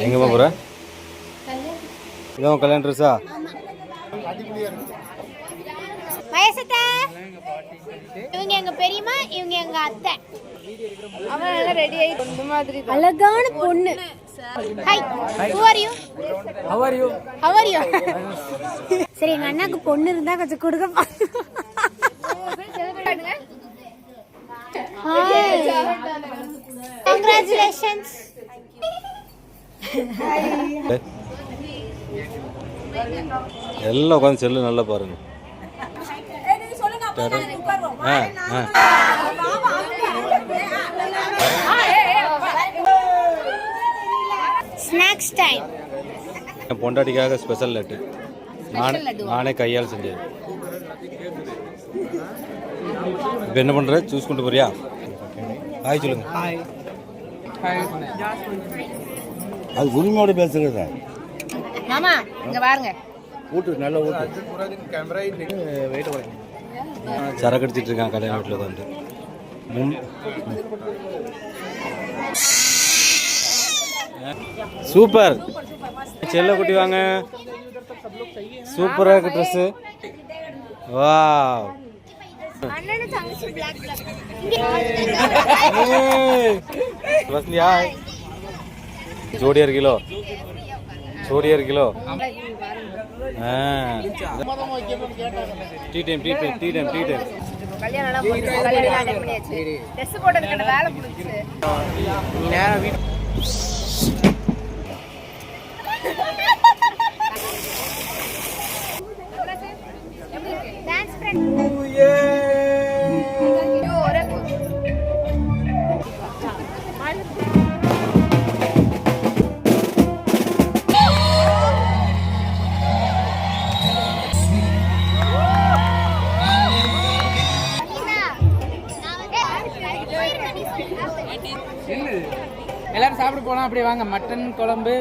எங்கே போகிற? இதான் கல்யாண ட்ரெஸ்ஸா? இவங்க எங்க பெரியம்மா, இவங்க எங்க அத்தை. அவன் ரெடி ஆயிட்டு இந்த மாதிரி அழகான பொண்ணு. Hi, who are you? How are you? How are you? சரி, எங்க அண்ணாக்கு பொண்ணு இருந்தா கொஞ்சம் கொடுங்க. Congratulations. எல்லாம் உட்காந்து செல்லு நல்லா பாருங்க. Snacks time. என் பொண்டாட்டிக்காக ஸ்பெஷல் லட்டு நானே கையால் செஞ்சது. இப்போ என்ன பண்ணுற? சூஸ் கொண்டு போறியா? ஹாய் சொல்லுங்க. ஹாய். அது உரிமையோட பேசுகிறதா? மாமா இங்க பாருங்க. ஊட்டு நல்லா ஊட்டு. சரக்கு அடிச்சிட்டு இருக்கான் கல்யாண வீட்டில் வந்து. சூப்பர். செல்ல குட்டி வாங்க. சூப்பராக இருக்கு ட்ரெஸ்ஸு. வா, வசந்தியா ஜோடியா கிலோ ஜோடியா kilo. Tea time tea time tea time tea time. எல்லாரும் சாப்பிட போலாம். அப்படியே வாங்க. மட்டன் குழம்பு.